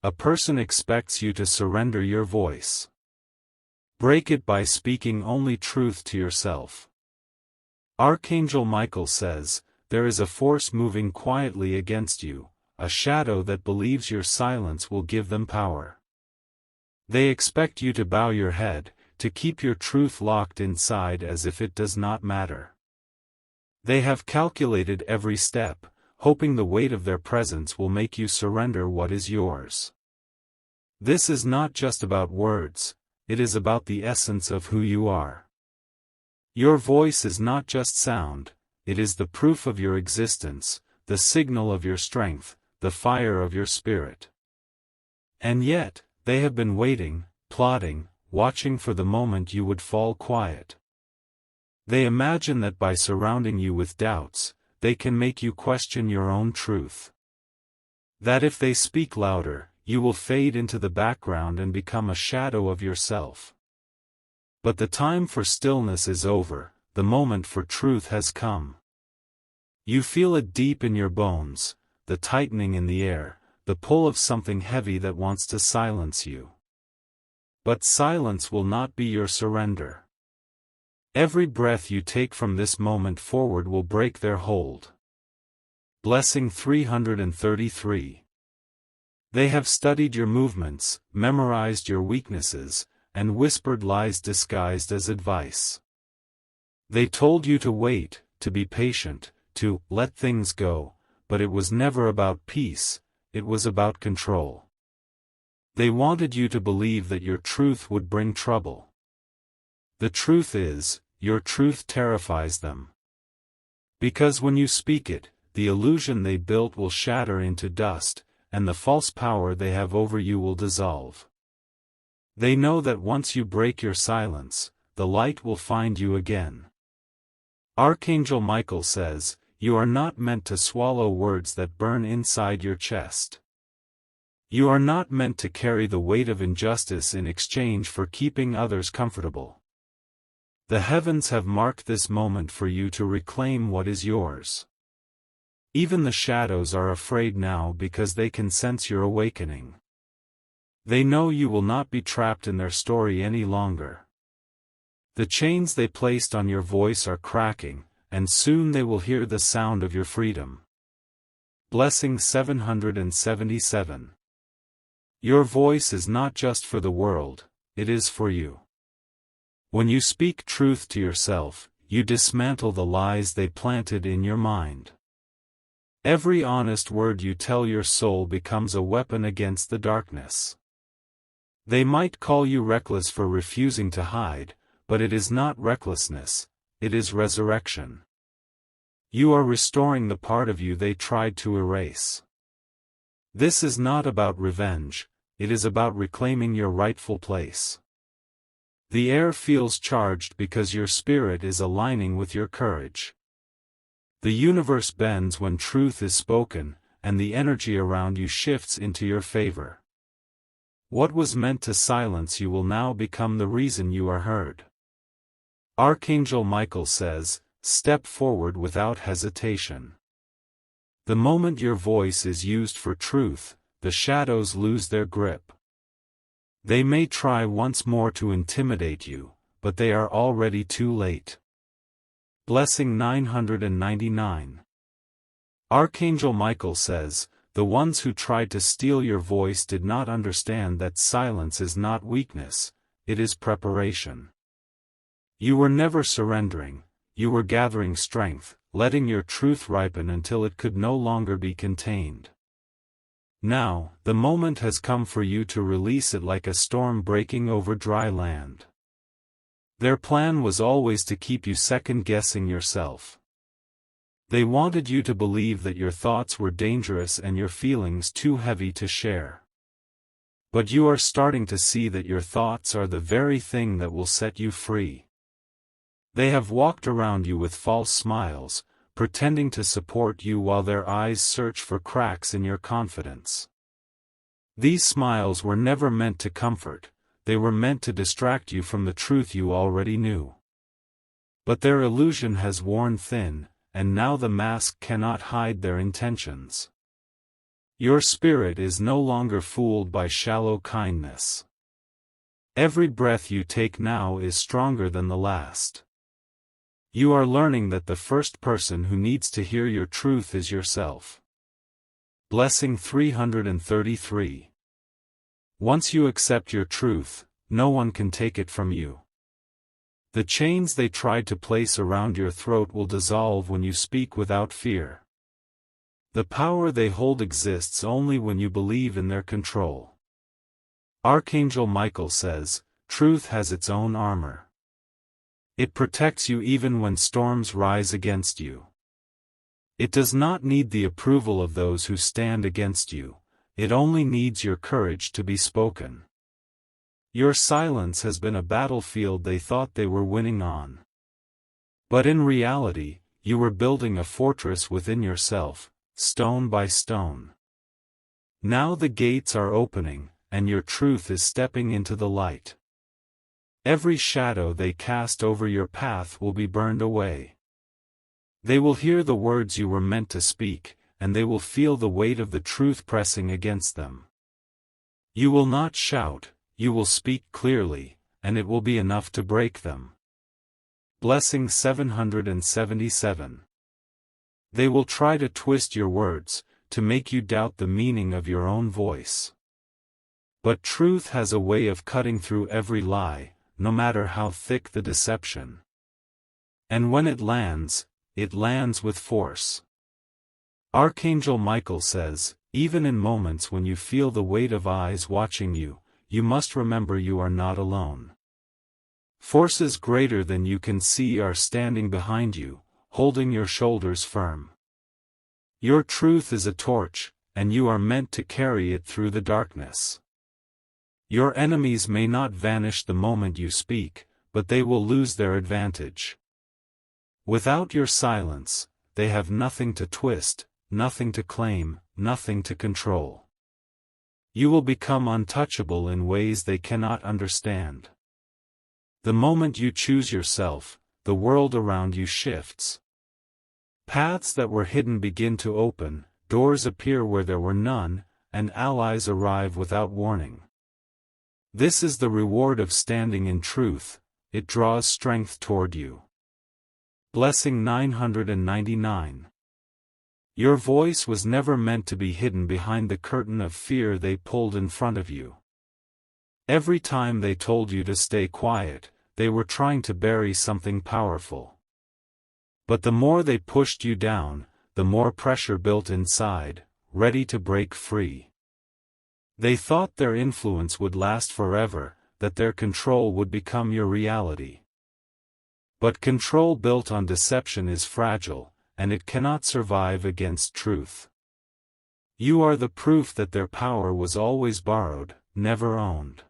A person expects you to surrender your voice. Break it by speaking only truth to yourself. Archangel Michael says, there is a force moving quietly against you, a shadow that believes your silence will give them power. They expect you to bow your head, to keep your truth locked inside as if it does not matter. They have calculated every step, hoping the weight of their presence will make you surrender what is yours. This is not just about words, it is about the essence of who you are. Your voice is not just sound, it is the proof of your existence, the signal of your strength, the fire of your spirit. And yet, they have been waiting, plotting, watching for the moment you would fall quiet. They imagine that by surrounding you with doubts, they can make you question your own truth. That if they speak louder, you will fade into the background and become a shadow of yourself. But the time for stillness is over, the moment for truth has come. You feel it deep in your bones, the tightening in the air, the pull of something heavy that wants to silence you. But silence will not be your surrender. Every breath you take from this moment forward will break their hold. Blessing 333. They have studied your movements, memorized your weaknesses, and whispered lies disguised as advice. They told you to wait, to be patient, to let things go, but it was never about peace, it was about control. They wanted you to believe that your truth would bring trouble. The truth is, your truth terrifies them. Because when you speak it, the illusion they built will shatter into dust, and the false power they have over you will dissolve. They know that once you break your silence, the light will find you again. Archangel Michael says, you are not meant to swallow words that burn inside your chest. You are not meant to carry the weight of injustice in exchange for keeping others comfortable. The heavens have marked this moment for you to reclaim what is yours. Even the shadows are afraid now because they can sense your awakening. They know you will not be trapped in their story any longer. The chains they placed on your voice are cracking, and soon they will hear the sound of your freedom. Blessing 777. Your voice is not just for the world, it is for you. When you speak truth to yourself, you dismantle the lies they planted in your mind. Every honest word you tell your soul becomes a weapon against the darkness. They might call you reckless for refusing to hide, but it is not recklessness, it is resurrection. You are restoring the part of you they tried to erase. This is not about revenge, it is about reclaiming your rightful place. The air feels charged because your spirit is aligning with your courage. The universe bends when truth is spoken, and the energy around you shifts into your favor. What was meant to silence you will now become the reason you are heard. Archangel Michael says, step forward without hesitation. The moment your voice is used for truth, the shadows lose their grip. They may try once more to intimidate you, but they are already too late. Blessing 999. Archangel Michael says, the ones who tried to steal your voice did not understand that silence is not weakness, it is preparation. You were never surrendering, you were gathering strength, letting your truth ripen until it could no longer be contained. Now, the moment has come for you to release it like a storm breaking over dry land. Their plan was always to keep you second-guessing yourself. They wanted you to believe that your thoughts were dangerous and your feelings too heavy to share. But you are starting to see that your thoughts are the very thing that will set you free. They have walked around you with false smiles, pretending to support you while their eyes search for cracks in your confidence. These smiles were never meant to comfort, they were meant to distract you from the truth you already knew. But their illusion has worn thin, and now the mask cannot hide their intentions. Your spirit is no longer fooled by shallow kindness. Every breath you take now is stronger than the last. You are learning that the first person who needs to hear your truth is yourself. Blessing 333. Once you accept your truth, no one can take it from you. The chains they tried to place around your throat will dissolve when you speak without fear. The power they hold exists only when you believe in their control. Archangel Michael says, truth has its own armor. It protects you even when storms rise against you. It does not need the approval of those who stand against you, it only needs your courage to be spoken. Your silence has been a battlefield they thought they were winning on. But in reality, you were building a fortress within yourself, stone by stone. Now the gates are opening, and your truth is stepping into the light. Every shadow they cast over your path will be burned away. They will hear the words you were meant to speak, and they will feel the weight of the truth pressing against them. You will not shout, you will speak clearly, and it will be enough to break them. Blessing 777. They will try to twist your words, to make you doubt the meaning of your own voice. But truth has a way of cutting through every lie, no matter how thick the deception. And when it lands with force. Archangel Michael says, even in moments when you feel the weight of eyes watching you, you must remember you are not alone. Forces greater than you can see are standing behind you, holding your shoulders firm. Your truth is a torch, and you are meant to carry it through the darkness. Your enemies may not vanish the moment you speak, but they will lose their advantage. Without your silence, they have nothing to twist, nothing to claim, nothing to control. You will become untouchable in ways they cannot understand. The moment you choose yourself, the world around you shifts. Paths that were hidden begin to open, doors appear where there were none, and allies arrive without warning. This is the reward of standing in truth, it draws strength toward you. Blessing 999. Your voice was never meant to be hidden behind the curtain of fear they pulled in front of you. Every time they told you to stay quiet, they were trying to bury something powerful. But the more they pushed you down, the more pressure built inside, ready to break free. They thought their influence would last forever, that their control would become your reality. But control built on deception is fragile, and it cannot survive against truth. You are the proof that their power was always borrowed, never owned.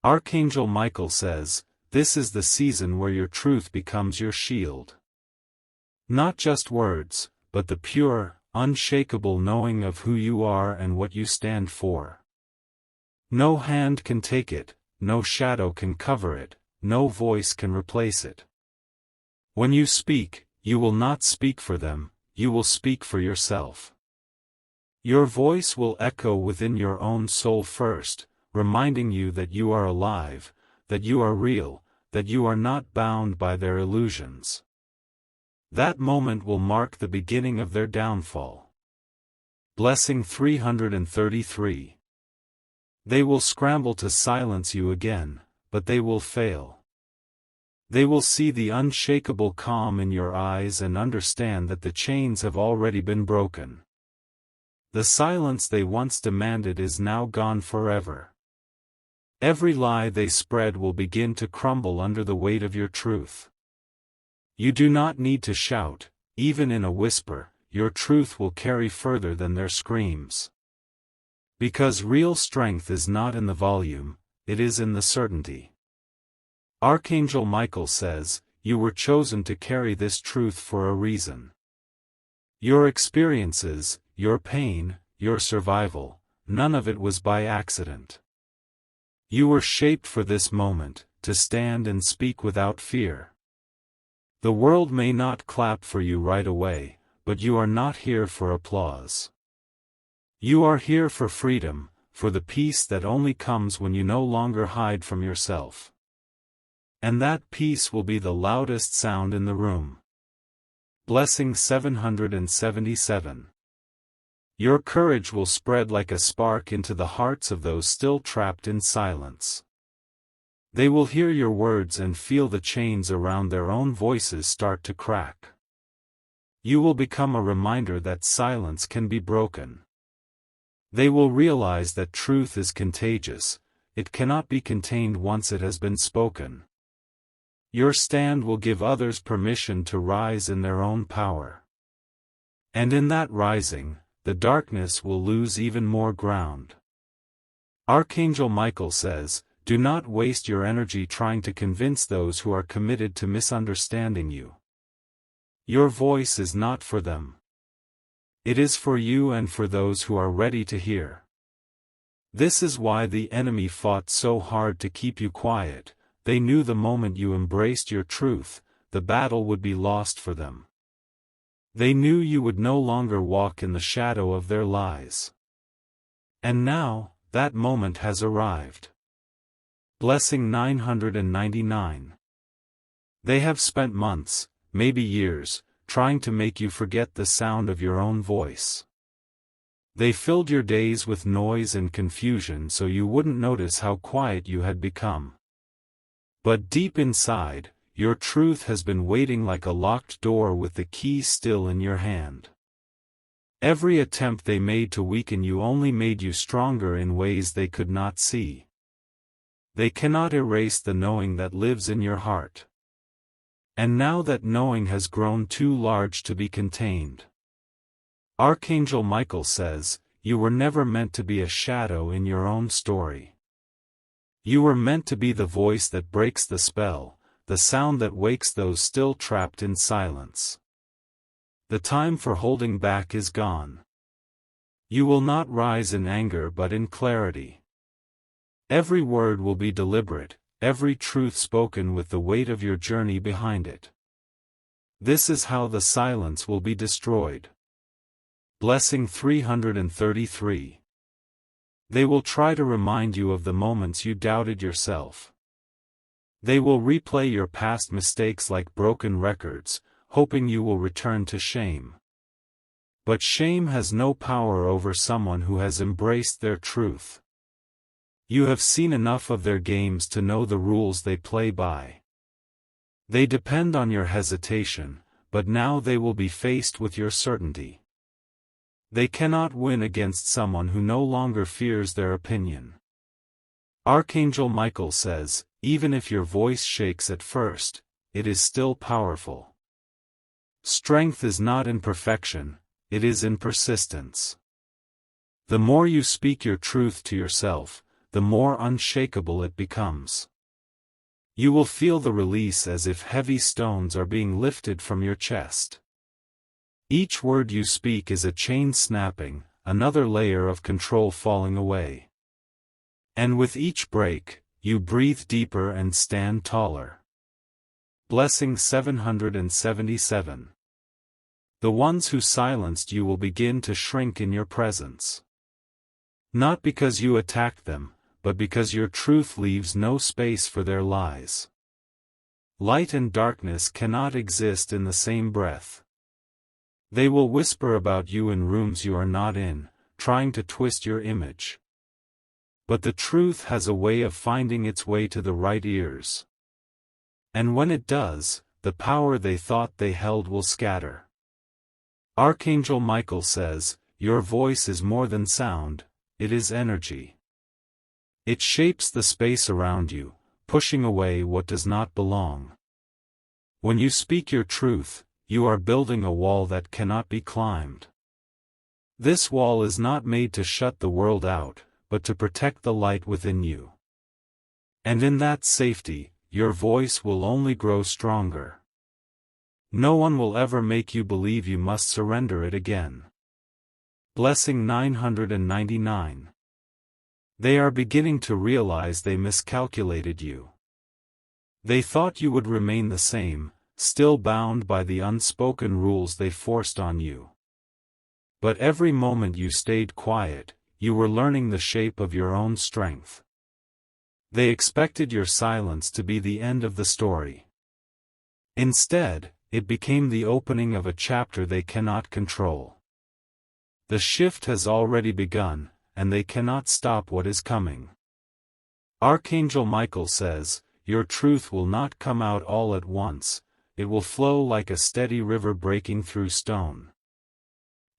Archangel Michael says, this is the season where your truth becomes your shield. Not just words, but the pure, unshakable knowing of who you are and what you stand for. No hand can take it, no shadow can cover it, no voice can replace it. When you speak, you will not speak for them, you will speak for yourself. Your voice will echo within your own soul first, reminding you that you are alive, that you are real, that you are not bound by their illusions. That moment will mark the beginning of their downfall. Blessing 333. They will scramble to silence you again, but they will fail. They will see the unshakable calm in your eyes and understand that the chains have already been broken. The silence they once demanded is now gone forever. Every lie they spread will begin to crumble under the weight of your truth. You do not need to shout, even in a whisper, your truth will carry further than their screams. Because real strength is not in the volume, it is in the certainty. Archangel Michael says, you were chosen to carry this truth for a reason. Your experiences, your pain, your survival, none of it was by accident. You were shaped for this moment, to stand and speak without fear. The world may not clap for you right away, but you are not here for applause. You are here for freedom, for the peace that only comes when you no longer hide from yourself. And that peace will be the loudest sound in the room. Blessing 777. Your courage will spread like a spark into the hearts of those still trapped in silence. They will hear your words and feel the chains around their own voices start to crack. You will become a reminder that silence can be broken. They will realize that truth is contagious, it cannot be contained once it has been spoken. Your stand will give others permission to rise in their own power. And in that rising, the darkness will lose even more ground. Archangel Michael says, do not waste your energy trying to convince those who are committed to misunderstanding you. Your voice is not for them. It is for you and for those who are ready to hear. This is why the enemy fought so hard to keep you quiet. They knew the moment you embraced your truth, the battle would be lost for them. They knew you would no longer walk in the shadow of their lies. And now, that moment has arrived. Blessing 999. They have spent months, maybe years, trying to make you forget the sound of your own voice. They filled your days with noise and confusion so you wouldn't notice how quiet you had become. But deep inside, your truth has been waiting like a locked door with the key still in your hand. Every attempt they made to weaken you only made you stronger in ways they could not see. They cannot erase the knowing that lives in your heart. And now that knowing has grown too large to be contained. Archangel Michael says, you were never meant to be a shadow in your own story. You were meant to be the voice that breaks the spell, the sound that wakes those still trapped in silence. The time for holding back is gone. You will not rise in anger but in clarity. Every word will be deliberate, every truth spoken with the weight of your journey behind it. This is how the silence will be destroyed. Blessing 333. They will try to remind you of the moments you doubted yourself. They will replay your past mistakes like broken records, hoping you will return to shame. But shame has no power over someone who has embraced their truth. You have seen enough of their games to know the rules they play by. They depend on your hesitation, but now they will be faced with your certainty. They cannot win against someone who no longer fears their opinion. Archangel Michael says, even if your voice shakes at first, it is still powerful. Strength is not in perfection, it is in persistence. The more you speak your truth to yourself, the more unshakable it becomes. You will feel the release as if heavy stones are being lifted from your chest. Each word you speak is a chain snapping, another layer of control falling away. And with each break, you breathe deeper and stand taller. Blessing 777. The ones who silenced you will begin to shrink in your presence. Not because you attacked them, but because your truth leaves no space for their lies. Light and darkness cannot exist in the same breath. They will whisper about you in rooms you are not in, trying to twist your image. But the truth has a way of finding its way to the right ears. And when it does, the power they thought they held will scatter. Archangel Michael says, your voice is more than sound, it is energy. It shapes the space around you, pushing away what does not belong. When you speak your truth, you are building a wall that cannot be climbed. This wall is not made to shut the world out, but to protect the light within you. And in that safety, your voice will only grow stronger. No one will ever make you believe you must surrender it again. Blessing 999. They are beginning to realize they miscalculated you. They thought you would remain the same, still bound by the unspoken rules they forced on you. But every moment you stayed quiet, you were learning the shape of your own strength. They expected your silence to be the end of the story. Instead, it became the opening of a chapter they cannot control. The shift has already begun, and they cannot stop what is coming. Archangel Michael says, "Your truth will not come out all at once, it will flow like a steady river breaking through stone.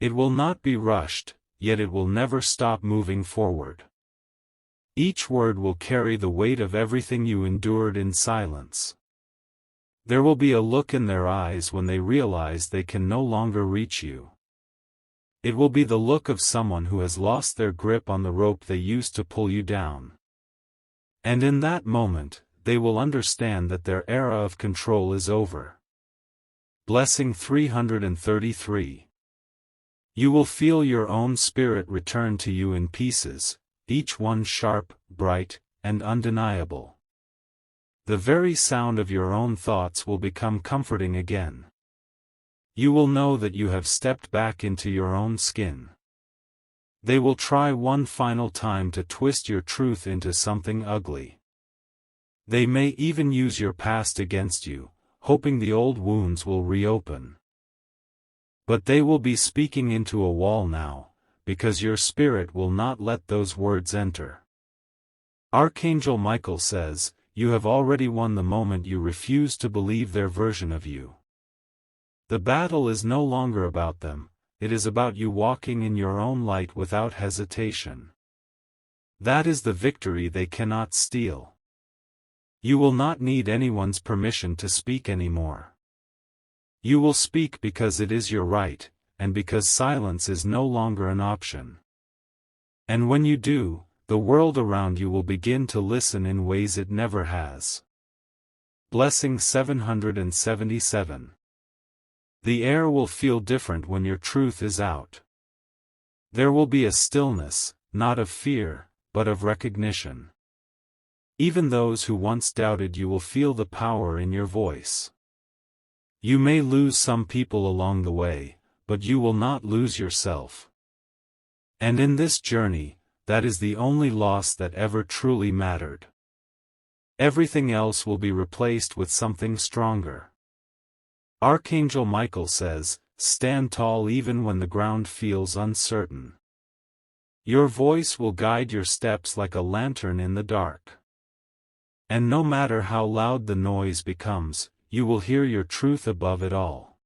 It will not be rushed, yet it will never stop moving forward. Each word will carry the weight of everything you endured in silence. There will be a look in their eyes when they realize they can no longer reach you. It will be the look of someone who has lost their grip on the rope they used to pull you down. And in that moment, they will understand that their era of control is over." Blessing 333. You will feel your own spirit return to you in pieces, each one sharp, bright, and undeniable. The very sound of your own thoughts will become comforting again. You will know that you have stepped back into your own skin. They will try one final time to twist your truth into something ugly. They may even use your past against you, hoping the old wounds will reopen. But they will be speaking into a wall now, because your spirit will not let those words enter. Archangel Michael says, "You have already won the moment you refuse to believe their version of you." The battle is no longer about them, it is about you walking in your own light without hesitation. That is the victory they cannot steal. You will not need anyone's permission to speak anymore. You will speak because it is your right, and because silence is no longer an option. And when you do, the world around you will begin to listen in ways it never has. Blessing 777. The air will feel different when your truth is out. There will be a stillness, not of fear, but of recognition. Even those who once doubted you will feel the power in your voice. You may lose some people along the way, but you will not lose yourself. And in this journey, that is the only loss that ever truly mattered. Everything else will be replaced with something stronger. Archangel Michael says, "Stand tall even when the ground feels uncertain. Your voice will guide your steps like a lantern in the dark. And no matter how loud the noise becomes, you will hear your truth above it all."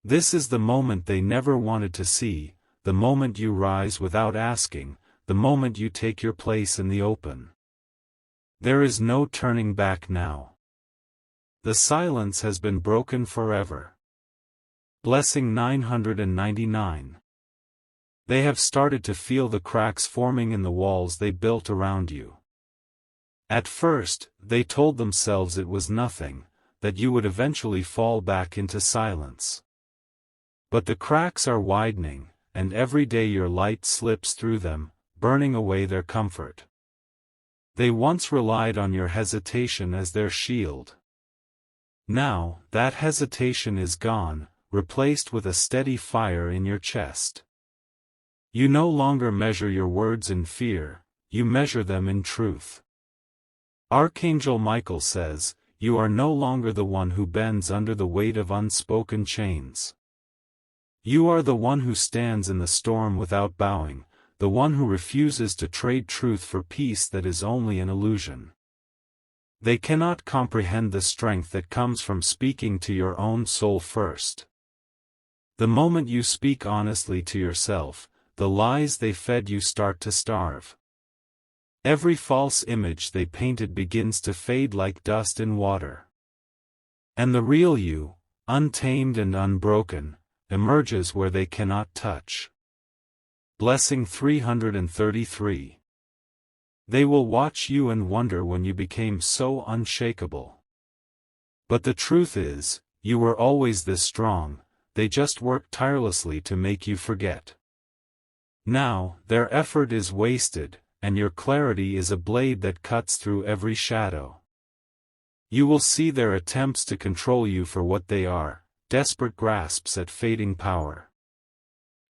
This is the moment they never wanted to see, the moment you rise without asking, the moment you take your place in the open. There is no turning back now. The silence has been broken forever. Blessing 999. They have started to feel the cracks forming in the walls they built around you. At first, they told themselves it was nothing, that you would eventually fall back into silence. But the cracks are widening, and every day your light slips through them, burning away their comfort. They once relied on your hesitation as their shield. Now, that hesitation is gone, replaced with a steady fire in your chest. You no longer measure your words in fear, you measure them in truth. Archangel Michael says, "You are no longer the one who bends under the weight of unspoken chains. You are the one who stands in the storm without bowing, the one who refuses to trade truth for peace that is only an illusion." They cannot comprehend the strength that comes from speaking to your own soul first. The moment you speak honestly to yourself, the lies they fed you start to starve. Every false image they painted begins to fade like dust in water. And the real you, untamed and unbroken, emerges where they cannot touch. Blessing 333. They will watch you and wonder when you became so unshakable. But the truth is, you were always this strong, they just worked tirelessly to make you forget. Now, their effort is wasted, and your clarity is a blade that cuts through every shadow. You will see their attempts to control you for what they are, desperate grasps at fading power.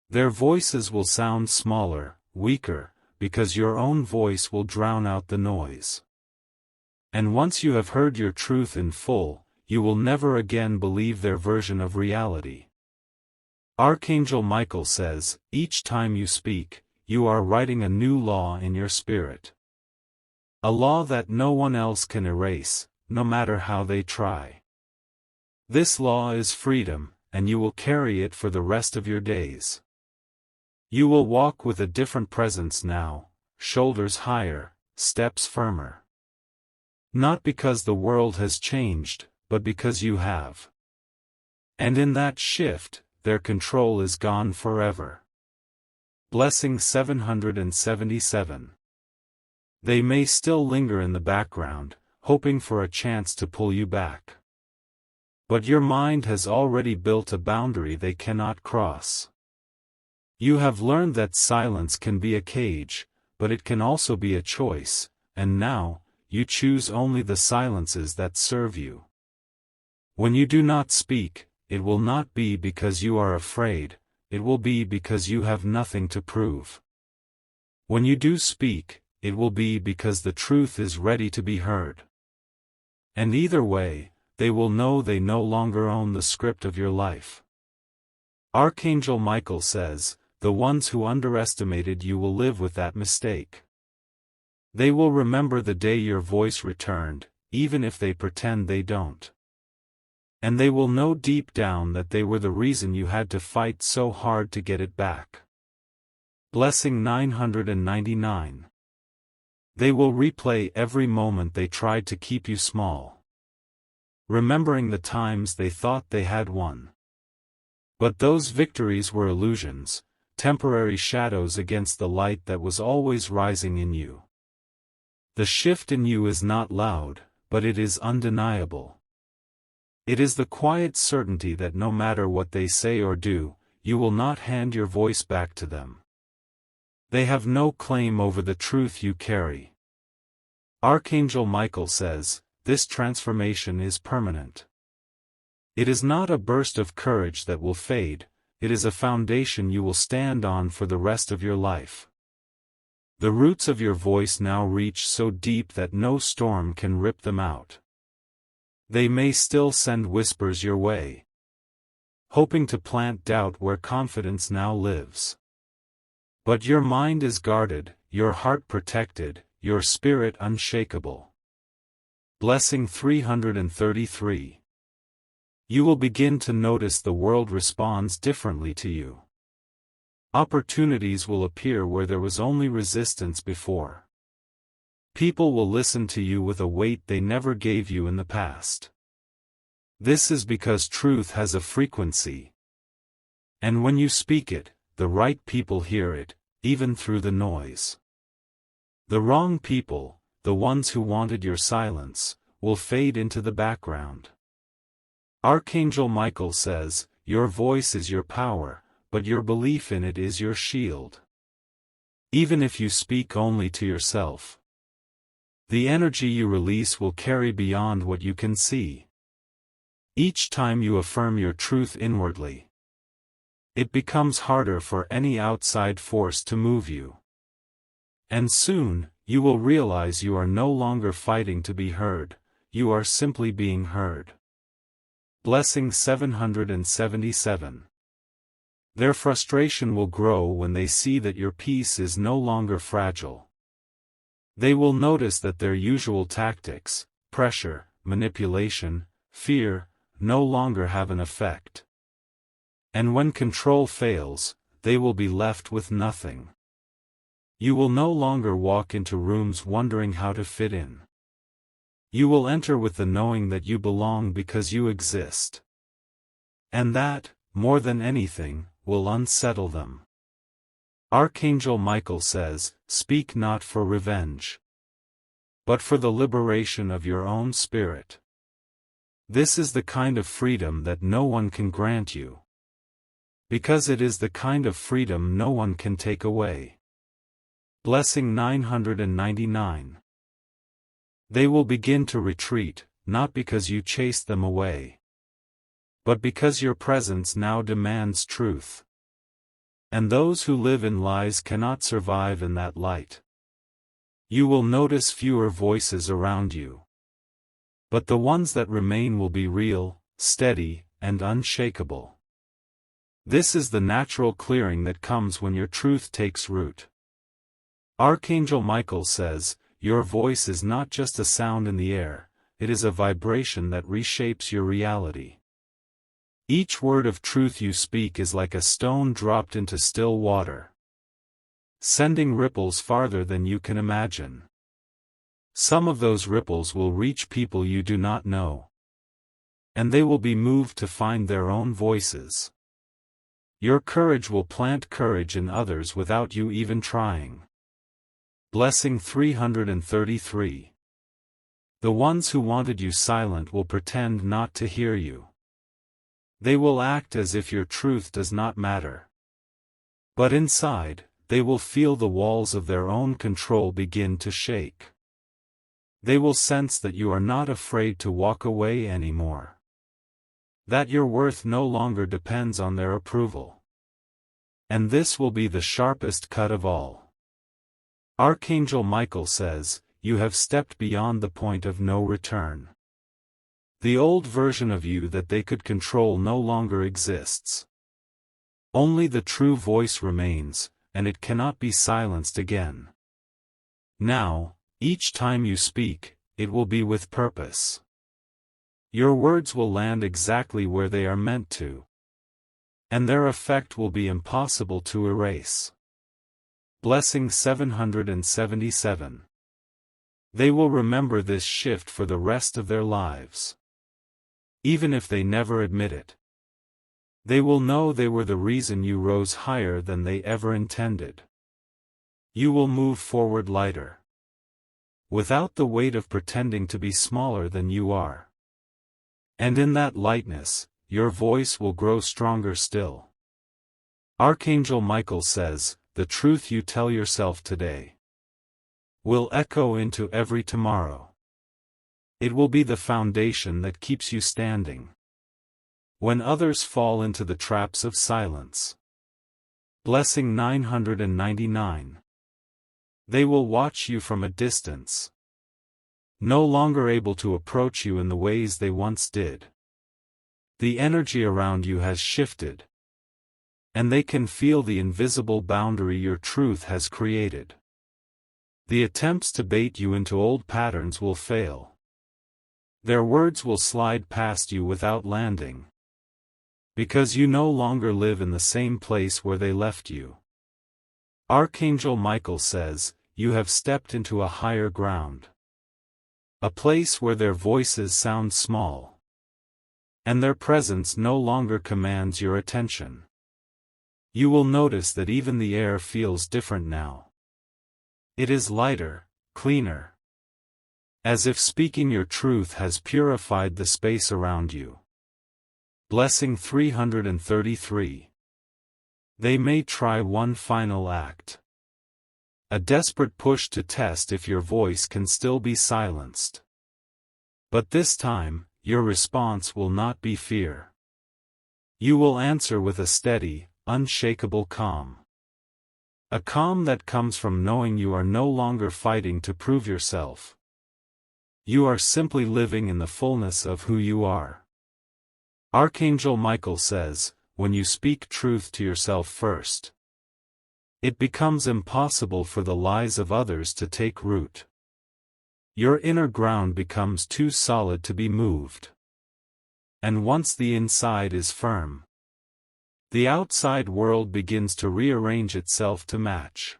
Their voices will sound smaller, weaker, because your own voice will drown out the noise. And once you have heard your truth in full, you will never again believe their version of reality. Archangel Michael says, each time you speak, you are writing a new law in your spirit. A law that no one else can erase, no matter how they try. This law is freedom, and you will carry it for the rest of your days. You will walk with a different presence now, shoulders higher, steps firmer. Not because the world has changed, but because you have. And in that shift, their control is gone forever. Blessing 777. They may still linger in the background, hoping for a chance to pull you back. But your mind has already built a boundary they cannot cross. You have learned that silence can be a cage, but it can also be a choice, and now, you choose only the silences that serve you. When you do not speak, it will not be because you are afraid, it will be because you have nothing to prove. When you do speak, it will be because the truth is ready to be heard. And either way, they will know they no longer own the script of your life. Archangel Michael says, the ones who underestimated you will live with that mistake. They will remember the day your voice returned, even if they pretend they don't. And they will know deep down that they were the reason you had to fight so hard to get it back. Blessing 999. They will replay every moment they tried to keep you small, remembering the times they thought they had won. But those victories were illusions, temporary shadows against the light that was always rising in you. The shift in you is not loud, but it is undeniable. It is the quiet certainty that no matter what they say or do, you will not hand your voice back to them. They have no claim over the truth you carry. Archangel Michael says, this transformation is permanent. It is not a burst of courage that will fade, it is a foundation you will stand on for the rest of your life. The roots of your voice now reach so deep that no storm can rip them out. They may still send whispers your way, hoping to plant doubt where confidence now lives. But your mind is guarded, your heart protected, your spirit unshakable. Blessing 333. You will begin to notice the world responds differently to you. Opportunities will appear where there was only resistance before. People will listen to you with a weight they never gave you in the past. This is because truth has a frequency. And when you speak it, the right people hear it, even through the noise. The wrong people, the ones who wanted your silence, will fade into the background. Archangel Michael says, your voice is your power, but your belief in it is your shield. Even if you speak only to yourself, the energy you release will carry beyond what you can see. Each time you affirm your truth inwardly, it becomes harder for any outside force to move you. And soon, you will realize you are no longer fighting to be heard, you are simply being heard. Blessing 777. Their frustration will grow when they see that your peace is no longer fragile. They will notice that their usual tactics, pressure, manipulation, fear, no longer have an effect. And when control fails, they will be left with nothing. You will no longer walk into rooms wondering how to fit in. You will enter with the knowing that you belong because you exist. And that, more than anything, will unsettle them. Archangel Michael says, speak not for revenge, but for the liberation of your own spirit. This is the kind of freedom that no one can grant you, because it is the kind of freedom no one can take away. Blessing 999. They will begin to retreat, not because you chased them away, but because your presence now demands truth. And those who live in lies cannot survive in that light. You will notice fewer voices around you. But the ones that remain will be real, steady, and unshakable. This is the natural clearing that comes when your truth takes root. Archangel Michael says, your voice is not just a sound in the air, it is a vibration that reshapes your reality. Each word of truth you speak is like a stone dropped into still water, sending ripples farther than you can imagine. Some of those ripples will reach people you do not know, and they will be moved to find their own voices. Your courage will plant courage in others without you even trying. Blessing 333. The ones who wanted you silent will pretend not to hear you. They will act as if your truth does not matter. But inside, they will feel the walls of their own control begin to shake. They will sense that you are not afraid to walk away anymore. That your worth no longer depends on their approval. And this will be the sharpest cut of all. Archangel Michael says, you have stepped beyond the point of no return. The old version of you that they could control no longer exists. Only the true voice remains, and it cannot be silenced again. Now, each time you speak, it will be with purpose. Your words will land exactly where they are meant to. And their effect will be impossible to erase. Blessing 777. They will remember this shift for the rest of their lives. Even if they never admit it. They will know they were the reason you rose higher than they ever intended. You will move forward lighter, without the weight of pretending to be smaller than you are. And in that lightness, your voice will grow stronger still. Archangel Michael says, the truth you tell yourself today will echo into every tomorrow. It will be the foundation that keeps you standing when others fall into the traps of silence. Blessing 999. They will watch you from a distance, no longer able to approach you in the ways they once did. The energy around you has shifted, and they can feel the invisible boundary your truth has created. The attempts to bait you into old patterns will fail. Their words will slide past you without landing, because you no longer live in the same place where they left you. Archangel Michael says, you have stepped into a higher ground. A place where their voices sound small, and their presence no longer commands your attention. You will notice that even the air feels different now. It is lighter, cleaner. As if speaking your truth has purified the space around you. Blessing 333. They may try one final act. A desperate push to test if your voice can still be silenced. But this time, your response will not be fear. You will answer with a steady, unshakable calm. A calm that comes from knowing you are no longer fighting to prove yourself. You are simply living in the fullness of who you are. Archangel Michael says, when you speak truth to yourself first, it becomes impossible for the lies of others to take root. Your inner ground becomes too solid to be moved. And once the inside is firm, the outside world begins to rearrange itself to match.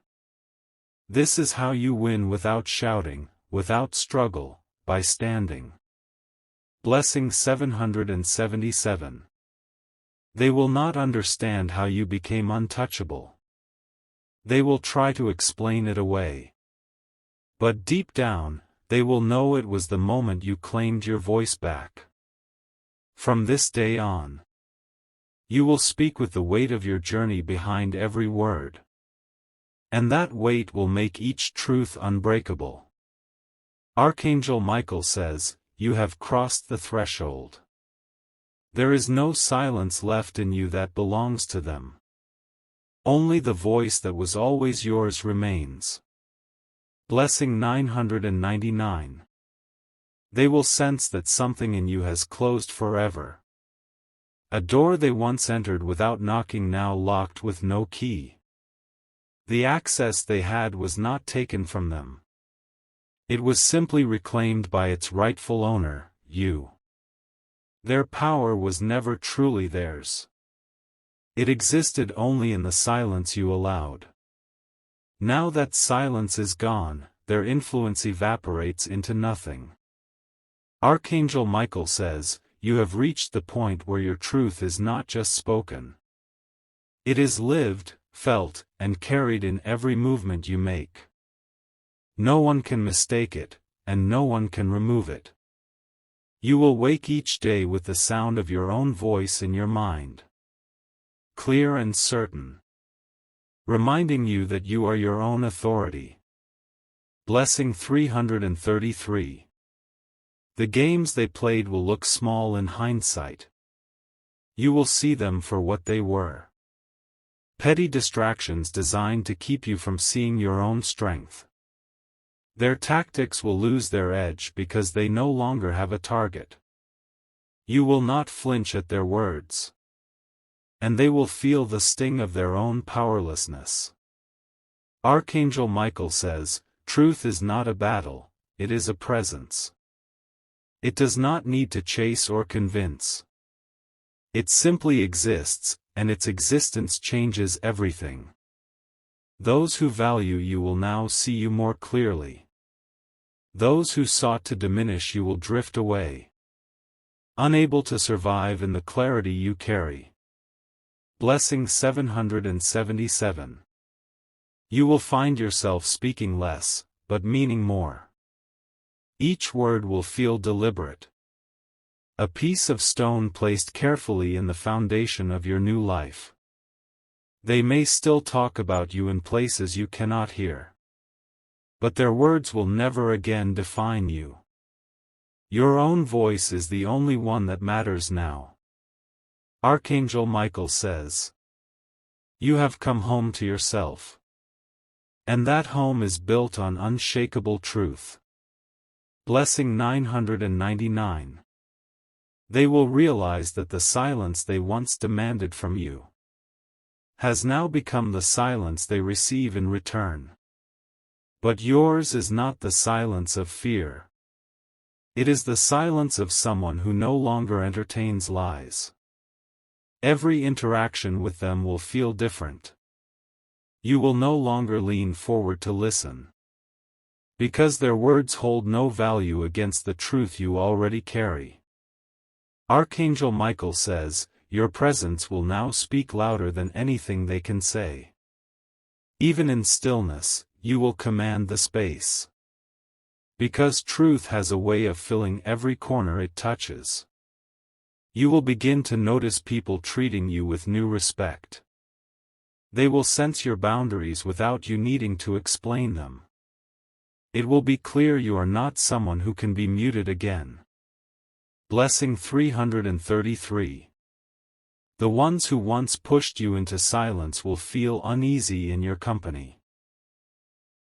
This is how you win without shouting, without struggle, by standing. Blessing 777. They will not understand how you became untouchable. They will try to explain it away. But deep down, they will know it was the moment you claimed your voice back. From this day on, you will speak with the weight of your journey behind every word. And that weight will make each truth unbreakable. Archangel Michael says, you have crossed the threshold. There is no silence left in you that belongs to them. Only the voice that was always yours remains. Blessing 999. They will sense that something in you has closed forever. A door they once entered without knocking now locked with no key. The access they had was not taken from them. It was simply reclaimed by its rightful owner, you. Their power was never truly theirs. It existed only in the silence you allowed. Now that silence is gone, their influence evaporates into nothing. Archangel Michael says, you have reached the point where your truth is not just spoken. It is lived, felt, and carried in every movement you make. No one can mistake it, and no one can remove it. You will wake each day with the sound of your own voice in your mind. Clear and certain. Reminding you that you are your own authority. Blessing 333. The games they played will look small in hindsight. You will see them for what they were. Petty distractions designed to keep you from seeing your own strength. Their tactics will lose their edge because they no longer have a target. You will not flinch at their words. And they will feel the sting of their own powerlessness. Archangel Michael says, truth is not a battle, it is a presence. It does not need to chase or convince. It simply exists, and its existence changes everything. Those who value you will now see you more clearly. Those who sought to diminish you will drift away, unable to survive in the clarity you carry. Blessing 777. You will find yourself speaking less, but meaning more. Each word will feel deliberate. A piece of stone placed carefully in the foundation of your new life. They may still talk about you in places you cannot hear. But their words will never again define you. Your own voice is the only one that matters now. Archangel Michael says, you have come home to yourself. And that home is built on unshakable truth. Blessing 999. They will realize that the silence they once demanded from you has now become the silence they receive in return. But yours is not the silence of fear. It is the silence of someone who no longer entertains lies. Every interaction with them will feel different. You will no longer lean forward to listen. Because their words hold no value against the truth you already carry. Archangel Michael says, your presence will now speak louder than anything they can say. Even in stillness, you will command the space. Because truth has a way of filling every corner it touches. You will begin to notice people treating you with new respect. They will sense your boundaries without you needing to explain them. It will be clear you are not someone who can be muted again. Blessing 333. The ones who once pushed you into silence will feel uneasy in your company.